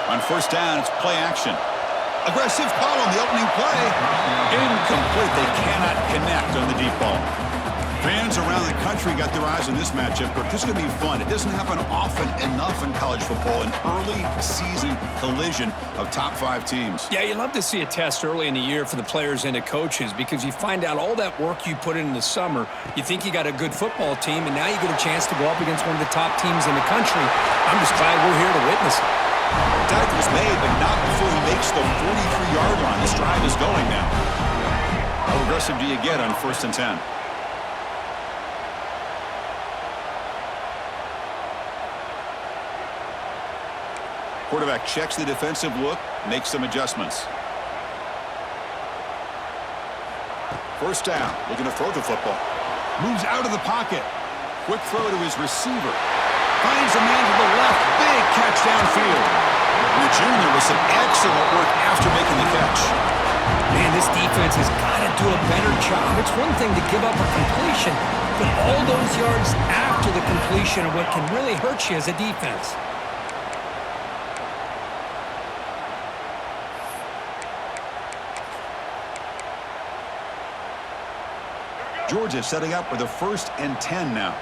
On first down, it's play action. Aggressive call on the opening play. Incomplete. They cannot connect on the deep ball. Fans around the country got their eyes on this matchup. This is going to be fun. It doesn't happen often enough in college football, an early season collision of top 5 teams. Yeah, you love to see a test early in the year for the players and the coaches because you find out all that work you put in the summer. You think you got a good football team, and now you get a chance to go up against one of the top teams in the country. I'm just glad we're here to witness it. Tackle's made, but not before he makes the 43-yard line. This drive is going now. How aggressive do you get on first and 10? Quarterback checks the defensive look, makes some adjustments. First down, looking to throw the football. Moves out of the pocket. Quick throw to his receiver. Finds a man to the left. Big catch downfield. The junior with some excellent work after making the catch. Man, this defense has got to do a better job. It's one thing to give up a completion, but all those yards after the completion are what can really hurt you as a defense. Georgia setting up with a first and 10 now.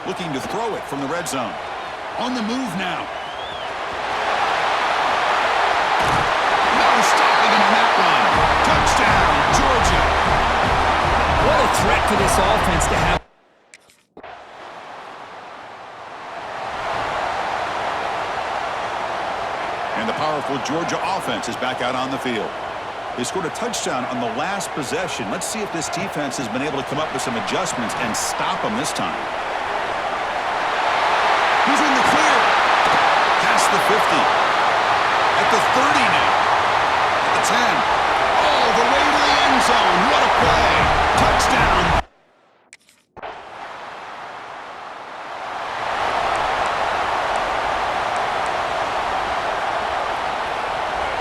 Looking to throw it from the red zone. On the move now. No stopping him on that one. Touchdown, Georgia. What a threat for this offense to have. And the powerful Georgia offense is back out on the field. They scored a touchdown on the last possession. Let's see if this defense has been able to come up with some adjustments and stop them this time. He's in the clear. Past the 50. At the 30 now. At the 10. All the way to the end zone. What a play. Touchdown.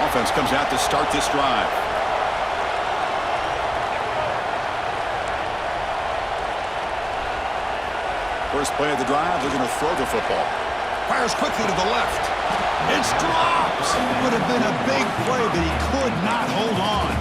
Offense comes out to start this drive. First play of the drive, they're going to throw the football. Fires quickly to the left. It's dropped. Would have been a big play, but he could not hold on.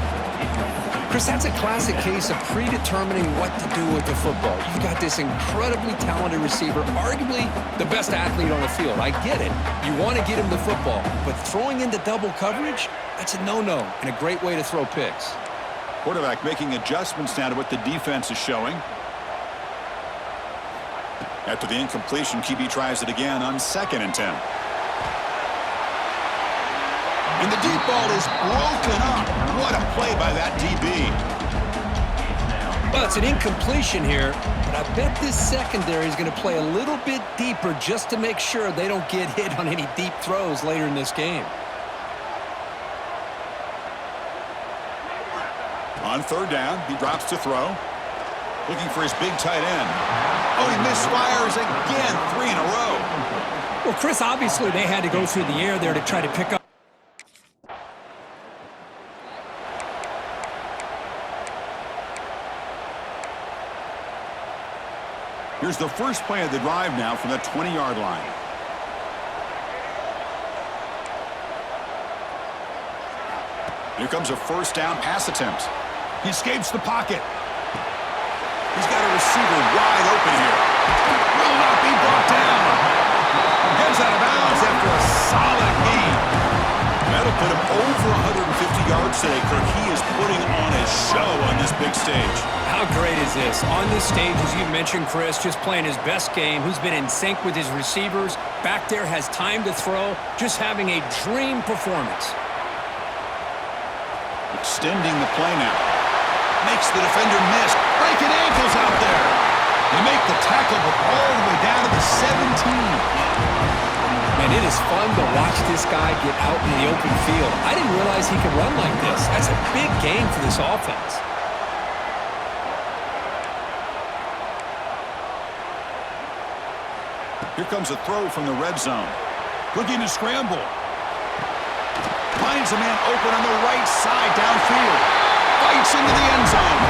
Chris, that's a classic case of predetermining what to do with the football. You've got this incredibly talented receiver, arguably the best athlete on the field. I get it. You want to get him the football, but throwing into double coverage, that's a no-no and a great way to throw picks. Quarterback making adjustments now to what the defense is showing. After the incompletion, QB tries it again on second and 10. And the deep ball is broken up. What a play by that DB. Well, it's an incompletion here, but I bet this secondary is going to play a little bit deeper just to make sure they don't get hit on any deep throws later in this game. On third down, he drops to throw. Looking for his big tight end. Oh, he misfires again, 3 in a row. Well, Chris, obviously they had to go through the air there to try to pick up. Here's the first play of the drive now from the 20-yard line. Here comes a first down pass attempt. He escapes the pocket. He's got a receiver wide open here. Will not be brought down. Heads out of bounds after a solid gain. That'll put him over 150 yards today, Kirk. He is putting on a show on this big stage. How great is this? On this stage, as you mentioned, Chris, just playing his best game, who's been in sync with his receivers. Back there, has time to throw, just having a dream performance. Extending the play now. Makes the defender miss. Breaking ankles out there. They make the tackle, but all the way down to the 17. Man, it is fun to watch this guy get out in the open field. I didn't realize he could run like this. That's a big game for this offense. Here comes a throw from the red zone. Looking to scramble. Finds a man open on the right side downfield. Fights into the end zone.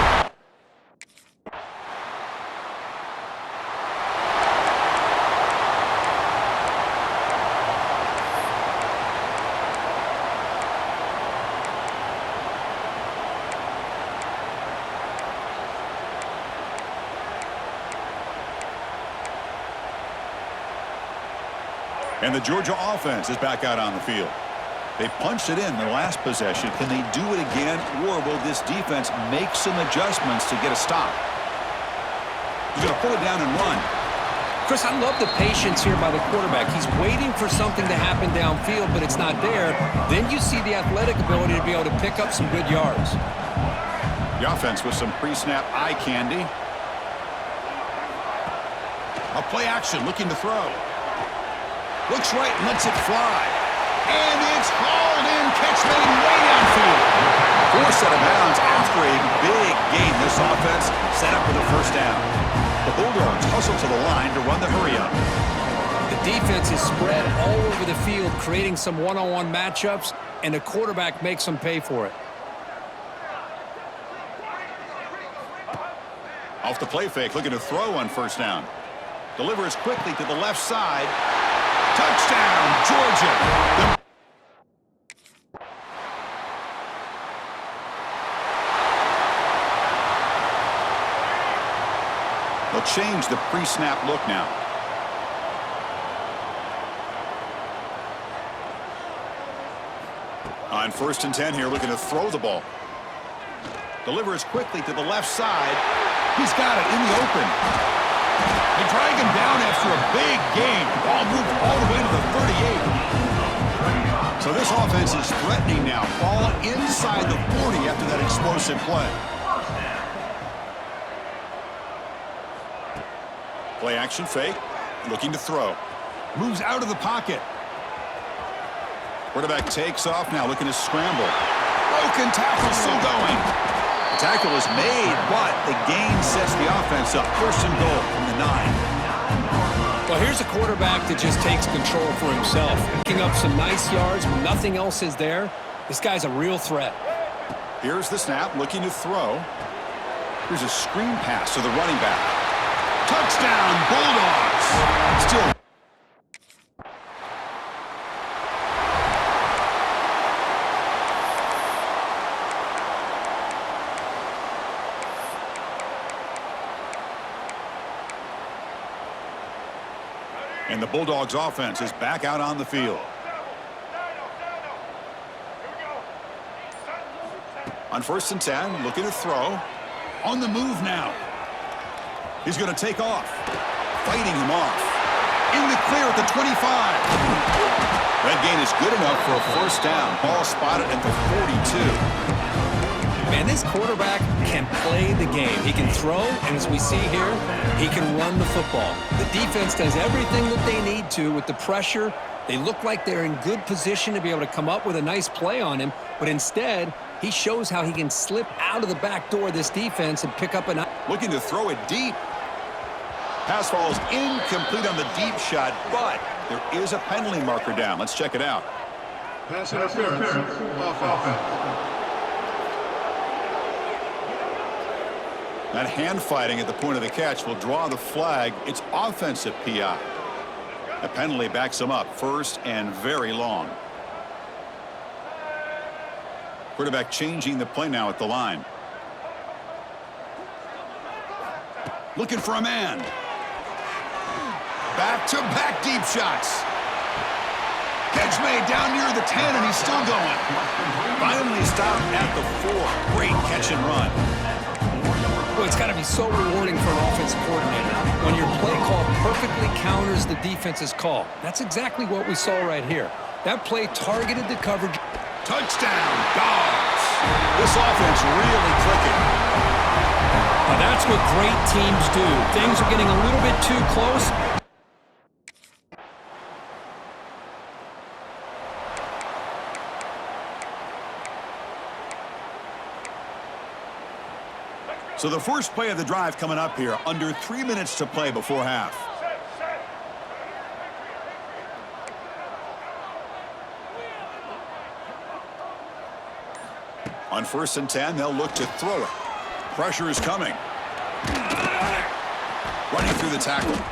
And the Georgia offense is back out on the field. They punched it in the last possession. Can they do it again, or will this defense make some adjustments to get a stop? He's going to pull it down and run. Chris, I love the patience here by the quarterback. He's waiting for something to happen downfield, but it's not there. Then you see the athletic ability to be able to pick up some good yards. The offense with some pre-snap eye candy. A play action, looking to throw. Looks right and lets it fly. And it's hauled in, catch made way downfield. Forced out of bounds after a big gain. This offense set up with a first down. The Bulldogs hustle to the line to run the hurry-up. The defense is spread all over the field, creating some one-on-one matchups, and the quarterback makes them pay for it. Off the play fake, looking to throw on first down. Delivers quickly to the left side. Touchdown, Georgia. They'll change the pre-snap look now. On 1st and 10 here, looking to throw the ball. Delivers quickly to the left side. He's got it in the open. They drag him down after a big gain. Ball moved all the way to the 38. So this offense is threatening now. Ball inside the 40 after that explosive play. Play action fake. Looking to throw. Moves out of the pocket. Quarterback takes off now, looking to scramble. Broken tackle, still going. The tackle is made, but the gain sets the offense up. 1st and goal from the 9. Well, here's a quarterback that just takes control for himself. Picking up some nice yards when nothing else is there. This guy's a real threat. Here's the snap, looking to throw. Here's a screen pass to the running back. Touchdown, Bulldogs. Still. And the Bulldogs offense is back out on the field. On 1st and 10, looking to throw. On the move now. He's going to take off. Fighting him off. In the clear at the 25. That gain is good enough for a first down. Ball spotted at the 42. Man, this quarterback can play the game. He can throw, and as we see here, he can run the football. The defense does everything that they need to with the pressure. They look like they're in good position to be able to come up with a nice play on him, but instead, he shows how he can slip out of the back door of this defense and pick up an... Looking to throw it deep. Pass falls incomplete on the deep shot, but there is a penalty marker down. Let's check it out. Pass interference. Offense. That hand fighting at the point of the catch will draw the flag. It's offensive PI. The penalty backs him up 1st and very long. Quarterback changing the play now at the line. Looking for a man. Back-to-back deep shots. Catch made down near the 10, and he's still going. Finally stopped at the 4. Great catch and run. Well, it's got to be so rewarding for an offensive coordinator when your play call perfectly counters the defense's call. That's exactly what we saw right here. That play targeted the coverage. Touchdown, Dogs. This offense really clicking. Now that's what great teams do. Things are getting a little bit too close. So the first play of the drive coming up here, under 3 minutes to play before half. On 1st and 10, they'll look to throw it. Pressure is coming. Running through the tackle.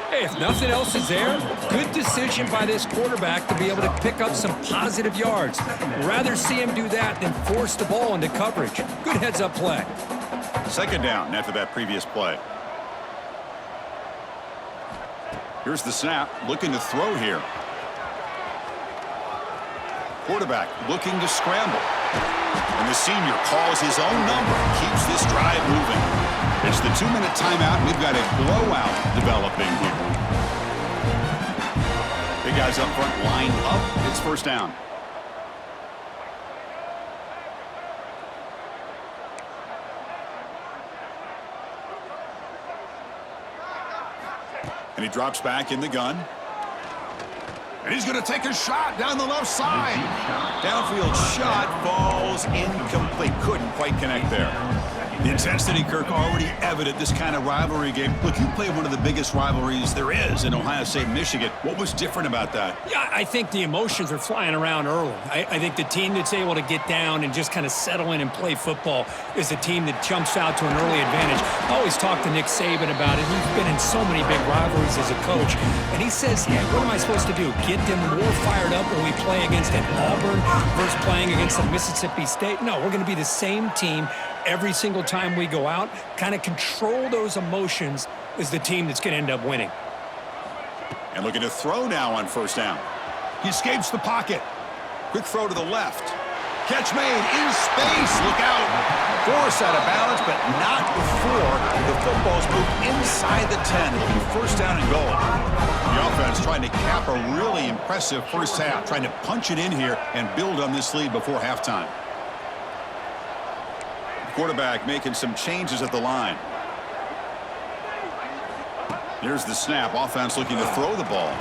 Hey, if nothing else is there, good decision by this quarterback to be able to pick up some positive yards. Rather see him do that than force the ball into coverage. Good heads-up play. 2nd down after that previous play. Here's the snap, looking to throw here. Quarterback looking to scramble. And the senior calls his own number, keeps this drive moving. It's the 2-minute timeout. We've got a blowout developing here. Big guys up front lined up. It's first down. And he drops back in the gun. And he's going to take a shot down the left side. Downfield shot falls incomplete. Couldn't quite connect there. The intensity, Kirk, already evident this kind of rivalry game. Look, you play one of the biggest rivalries there is in Ohio State, Michigan. What was different about that? Yeah, I think the emotions are flying around early. I think the team that's able to get down and just kind of settle in and play football is the team that jumps out to an early advantage. I always talk to Nick Saban about it. He's been in so many big rivalries as a coach. And he says, yeah, what am I supposed to do? Get them more fired up when we play against an Auburn versus playing against a Mississippi State? No, we're going to be the same team every single time we go out. Kind of control those emotions is the team that's going to end up winning. And looking to throw now on first down. He escapes the pocket. Quick throw to the left. Catch made in space. Look out. Forced out of balance, but not before the football's moved inside the 10. It'll be first down and goal. The offense trying to cap a really impressive first half, trying to punch it in here and build on this lead before halftime. Quarterback making some changes at the line. Here's the snap. Offense looking to throw the ball.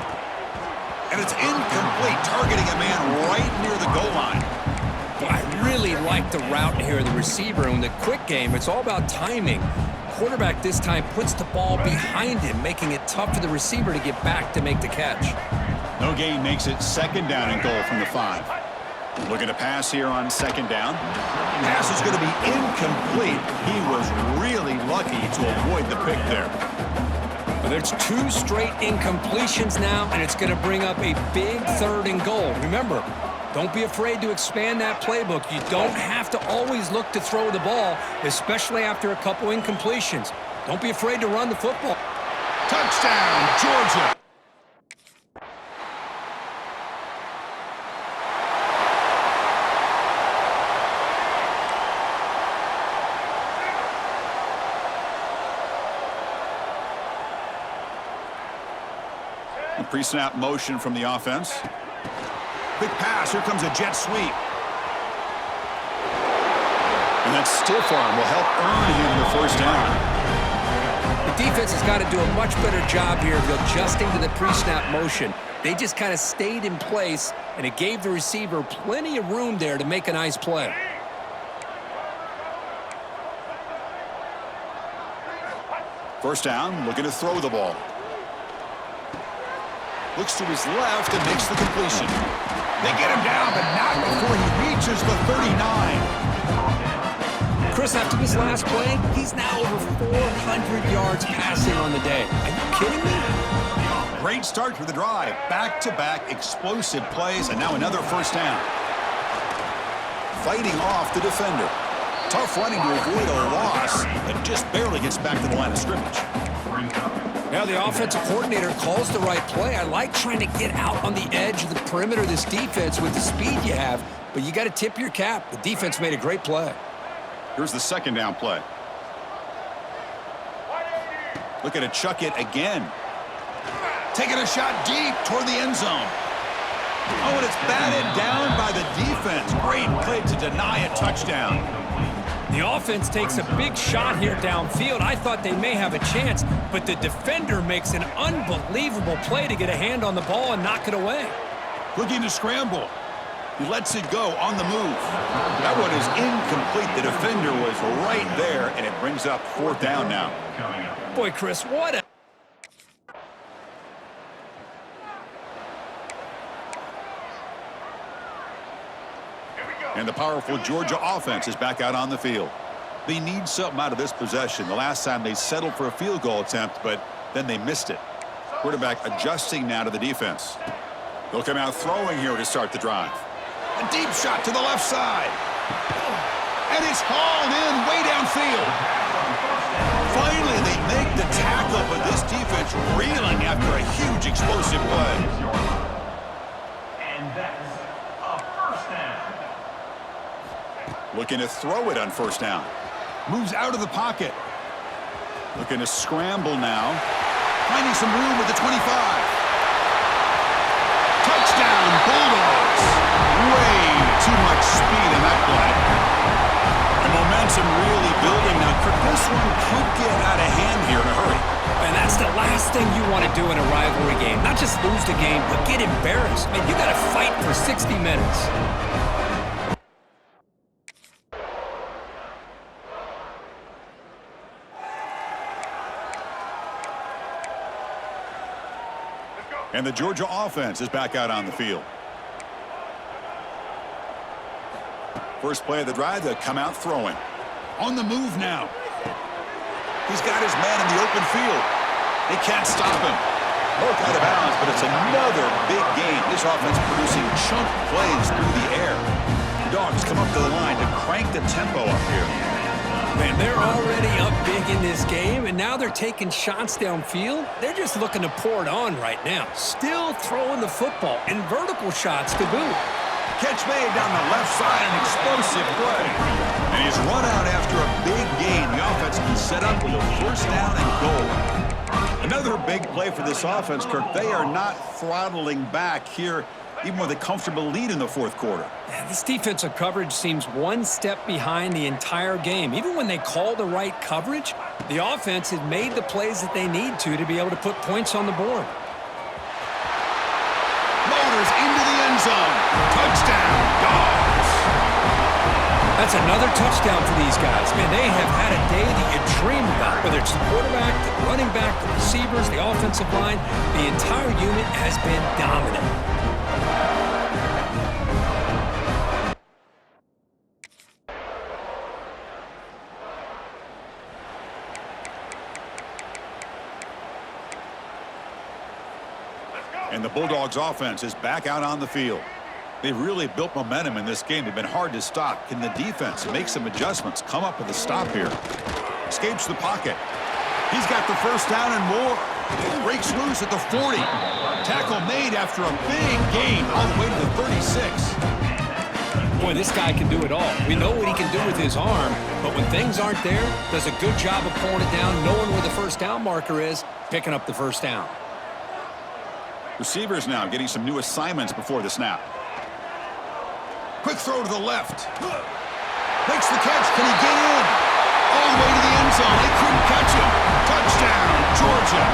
And it's incomplete, targeting a man right near the goal line. Well, I really like the route here of the receiver. In the quick game, it's all about timing. Quarterback this time puts the ball behind him, making it tough for the receiver to get back to make the catch. No gain makes it second down and goal from the 5. Looking to pass here on second down. Pass is going to be incomplete. He was really lucky to avoid the pick there. Well, there's 2 straight incompletions now, and it's going to bring up a big third and goal. Remember, don't be afraid to expand that playbook. You don't have to always look to throw the ball, especially after a couple incompletions. Don't be afraid to run the football. Touchdown, Georgia. Pre-snap motion from the offense. Big pass. Here comes a jet sweep. And that stiff arm will help earn him the first down. The defense has got to do a much better job here of adjusting to the pre-snap motion. They just kind of stayed in place, and it gave the receiver plenty of room there to make a nice play. First down, looking to throw the ball. Looks to his left and makes the completion. They get him down, but not before he reaches the 39. Chris, after this last play, he's now over 400 yards passing on the day. Are you kidding me? Great start to the drive. Back-to-back explosive plays, and now another first down. Fighting off the defender. Tough running to avoid a loss, but just barely gets back to the line of scrimmage. Now the offensive coordinator calls the right play. I like trying to get out on the edge of the perimeter of this defense with the speed you have, but you got to tip your cap. The defense made a great play. Here's the second down play. Looking to chuck it again. Taking a shot deep toward the end zone. Oh, and it's batted down by the defense. Great play to deny a touchdown. The offense takes a big shot here downfield. I thought they may have a chance, but the defender makes an unbelievable play to get a hand on the ball and knock it away. Looking to scramble. He lets it go on the move. That one is incomplete. The defender was right there, and it brings up fourth down now. Boy, Chris, what a... And the powerful Georgia offense is back out on the field. They need something out of this possession. The last time they settled for a field goal attempt, but then they missed it. Quarterback adjusting now to the defense. They'll come out throwing here to start the drive. A deep shot to the left side. And it's hauled in way downfield. Finally, they make the tackle, but this defense reeling after a huge huge explosive play. And that's a first down. Looking to throw it on first down. Moves out of the pocket. Looking to scramble now. Finding some room with the 25. Touchdown, Bulldogs. Way too much speed in that play. The momentum really building now. This one could get out of hand here in a hurry. And that's the last thing you want to do in a rivalry game. Not just lose the game, but get embarrassed. Man, you got to fight for 60 minutes. And the Georgia offense is back out on the field. First play of the drive, they come out throwing. On the move now. He's got his man in the open field. They can't stop him. Both out of bounds, but it's another big game. This offense producing chunk plays through the air. The Dogs come up to the line to crank the tempo up here. Man, they're already up big in this game, and now they're taking shots downfield. They're just looking to pour it on right now. Still throwing the football, and vertical shots to boot. Catch made down the left side, an explosive play. And he's run out after a big gain. The offense can set up with a first down and goal. Another big play for this offense, Kirk. They are not throttling back here, even with a comfortable lead in the fourth quarter. Yeah, this defensive coverage seems one step behind the entire game. Even when they call the right coverage, the offense has made the plays that they need to be able to put points on the board. Motors into the end zone. Touchdown, Dogs. That's another touchdown for these guys. Man, they have had a day that you dream about. Whether it's the quarterback, the running back, the receivers, the offensive line, the entire unit has been dominant. And the Bulldogs offense is back out on the field. They've really built momentum in this game. They've been hard to stop. Can the defense make some adjustments? Come up with a stop here. Escapes the pocket. He's got the first down and more. He breaks loose at the 40. Tackle made after a big gain all the way to the 36. Boy, this guy can do it all. We know what he can do with his arm, but when things aren't there, does a good job of pulling it down, knowing where the first down marker is, picking up the first down. Receivers now getting some new assignments before the snap. Quick throw to the left. Makes the catch. Can he get in? All the way to the end zone. They couldn't catch him. Touchdown, Georgia.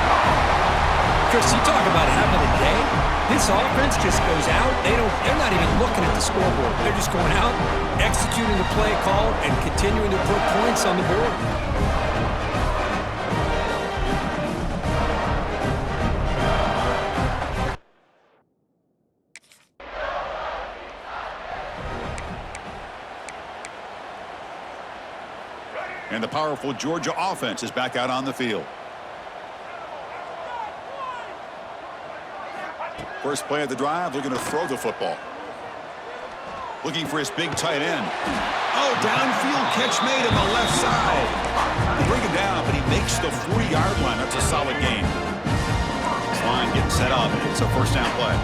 Chris, you talk about having a day. This offense just goes out. They're not even looking at the scoreboard. They're just going out, executing the play call, and continuing to put points on the board. And the powerful Georgia offense is back out on the field. First play of the drive, looking to throw the football. Looking for his big tight end. Oh, downfield catch made on the left side. They bring him down, but he makes the 40-yard line. That's a solid gain. This line getting set up. It's a first down play.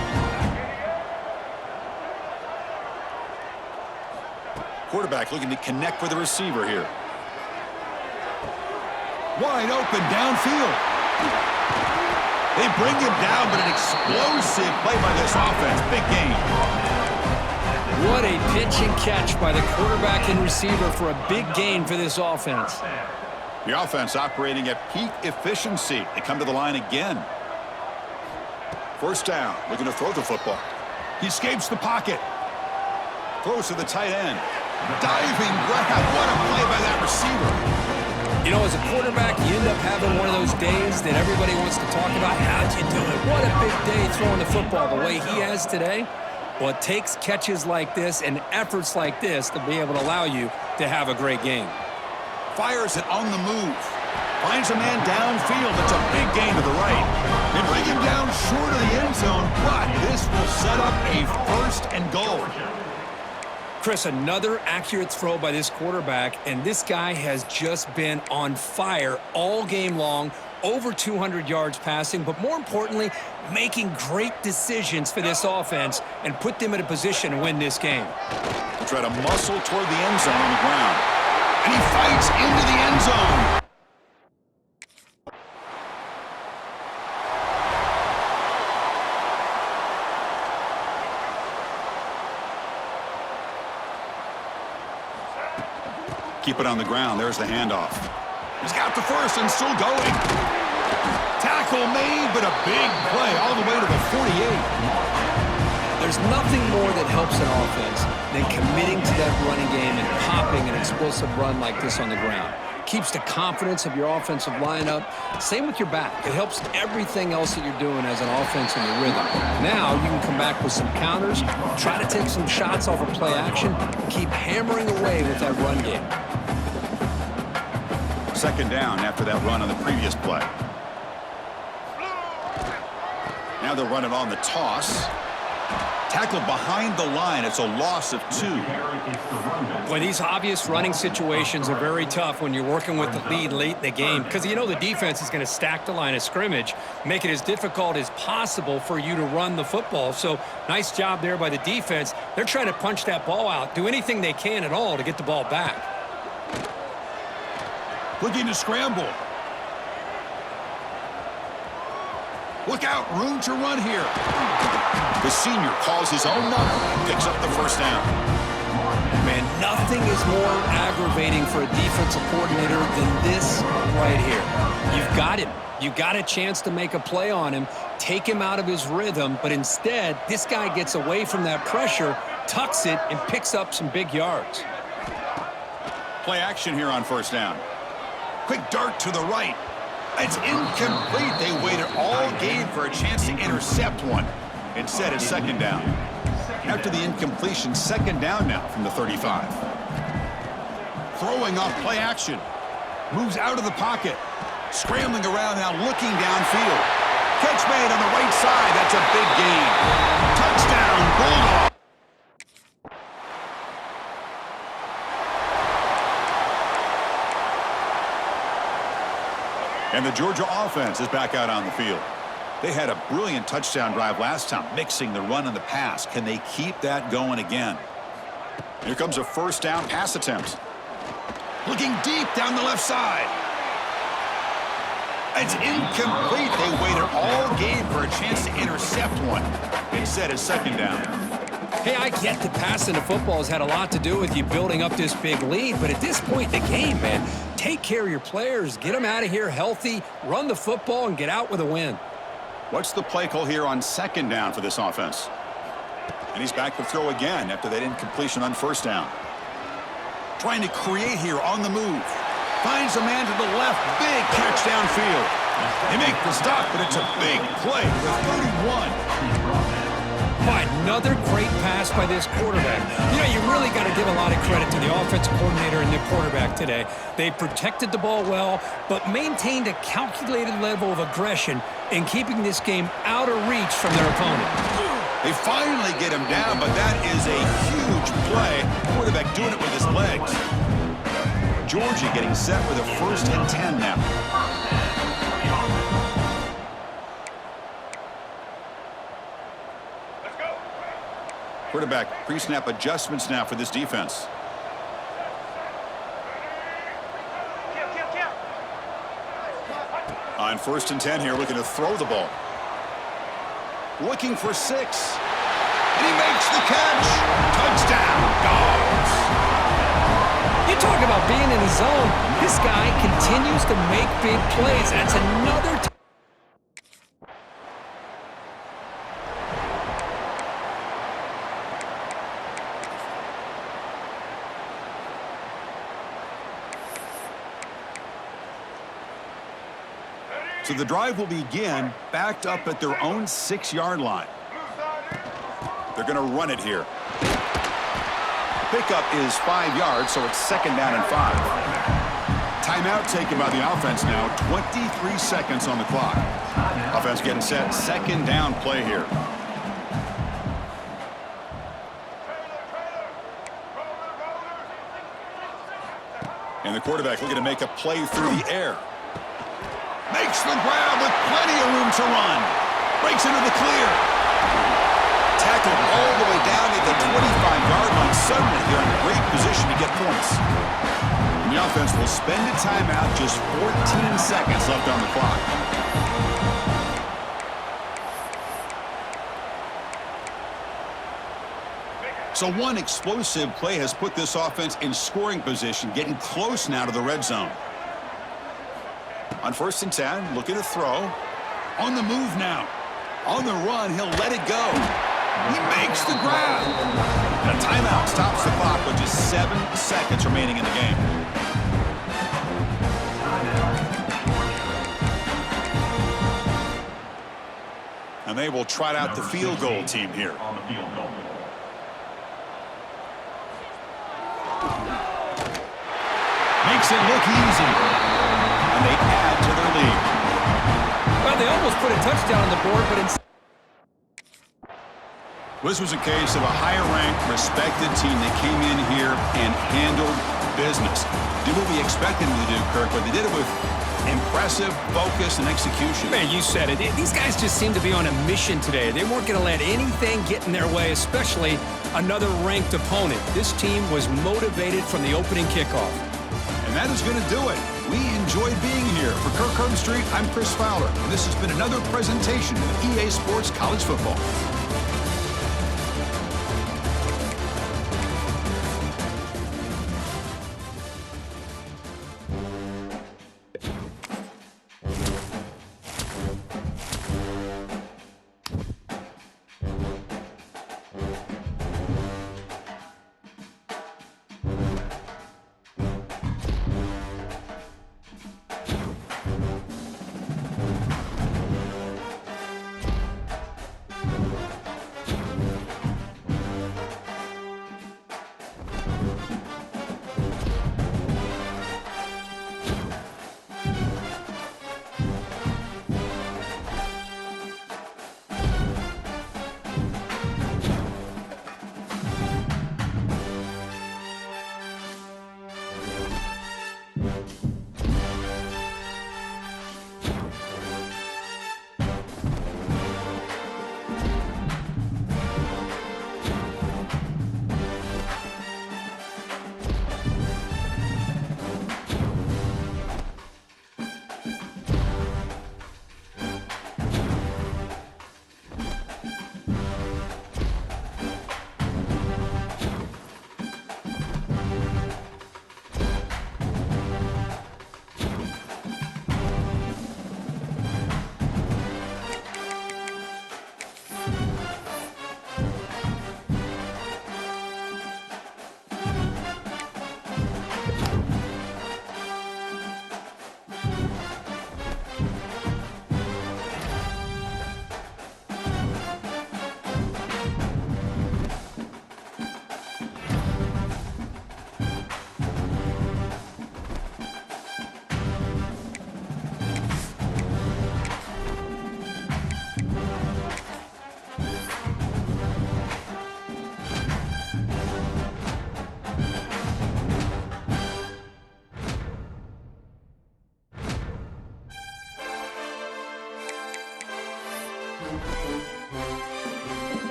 Quarterback looking to connect with the receiver here. Wide open downfield. They bring him down, but an explosive play by this offense. Big game. What a pitch and catch by the quarterback and receiver for a big gain for this offense. The offense operating at peak efficiency. They come to the line again. First down, looking to throw the football. He escapes the pocket. Throws to the tight end. Diving grab. What a play by that receiver. You know, as a quarterback, you end up having one of those days that everybody wants to talk about. How'd you do it? What a big day throwing the football the way he has today. Well, it takes catches like this and efforts like this to be able to allow you to have a great game. Fires it on the move. Finds a man downfield. That's a big gain to the right. They bring him down short of the end zone, but this will set up a first and goal. Chris, another accurate throw by this quarterback, and this guy has just been on fire all game long, over 200 yards passing, but more importantly, making great decisions for this offense and put them in a position to win this game. To try to muscle toward the end zone on the ground. And he fights into the end zone. Keep it on the ground. There's the handoff. He's got the first and still going. Tackle made, but a big play all the way to the 48. There's nothing more that helps an offense than committing to that running game and popping an explosive run like this on the ground. Keeps the confidence of your offensive lineup. Same with your back. It helps everything else that you're doing as an offense in your rhythm. Now you can come back with some counters, try to take some shots off of play action, and keep hammering away with that run game. Second down after that run on the previous play. Now they'll run it on the toss. Tackled behind the line. It's a loss of 2. Boy, these obvious running situations are very tough when you're working with the lead late in the game because you know the defense is going to stack the line of scrimmage, make it as difficult as possible for you to run the football. So nice job there by the defense. They're trying to punch that ball out, do anything they can at all to get the ball back. Looking to scramble. Look out, room to run here. The senior calls his own number and picks up the first down. Man, nothing is more aggravating for a defensive coordinator than this right here. You've got him. You got a chance to make a play on him, take him out of his rhythm, but instead, this guy gets away from that pressure, tucks it, and picks up some big yards. Play action here on first down. Quick dart to the right. It's incomplete. They waited all game for a chance to intercept one. Instead, it's second down. After the incompletion, second down now from the 35. Throwing off play action. Moves out of the pocket. Scrambling around now, looking downfield. Catch made on the right side. That's a big gain. Touchdown, Bulldogs. And the Georgia offense is back out on the field. They had a brilliant touchdown drive last time, mixing the run and the pass. Can they keep that going again? Here comes a first down pass attempt. Looking deep down the left side. It's incomplete. They waited all game for a chance to intercept one. Instead, it's second down. Hey, I get that passing the football has had a lot to do with you building up this big lead, but at this point in the game, man, take care of your players, get them out of here healthy, run the football, and get out with a win. What's the play call here on second down for this offense? And he's back to throw again after that incompletion on first down. Trying to create here on the move. Finds a man to the left. Big catch downfield. They make the stop, but it's a big play to the 31. Another great pass by this quarterback. You know, you really got to give a lot of credit to the offensive coordinator and the quarterback today. They protected the ball well, but maintained a calculated level of aggression in keeping this game out of reach from their opponent. They finally get him down, but that is a huge play. Quarterback doing it with his legs. Georgia getting set with a 1st and 10 now. Quarterback pre-snap adjustments now for this defense. On 1st and 10 here, looking to throw the ball. Looking for 6. And he makes the catch. Touchdown, Dogs. You talk about being in the zone. This guy continues to make big plays. That's another So the drive will begin backed up at their own 6-yard line. They're going to run it here. Pickup is 5 yards, so it's second down and 5. Timeout taken by the offense now. 23 seconds on the clock. Offense getting set. Second down play here. And the quarterback looking to make a play through the air. Makes Makes the grab with plenty of room to run. Breaks into the clear. Tackled all the way down at the 25-yard line. Suddenly, they're in great position to get points. And the offense will spend a timeout, just 14 seconds left on the clock. So one explosive play has put this offense in scoring position, getting close now to the red zone. On 1st and 10, looking to throw. On the move now. On the run, he'll let it go. He makes the grab. And a timeout stops the clock with just 7 seconds remaining in the game. And they will trot out the field goal team here. On the field goal. Makes it look easy. And they add to their lead. Well, they almost put a touchdown on the board, but instead... This was a case of a higher-ranked, respected team that came in here and handled business. Did what we expected them to do, Kirk, but they did it with impressive focus and execution. Man, you said it. These guys just seem to be on a mission today. They weren't going to let anything get in their way, especially another ranked opponent. This team was motivated from the opening kickoff. And that is going to do it. We enjoyed being here. For Kirk Herbstreit, I'm Chris Fowler, and this has been another presentation of EA Sports College Football.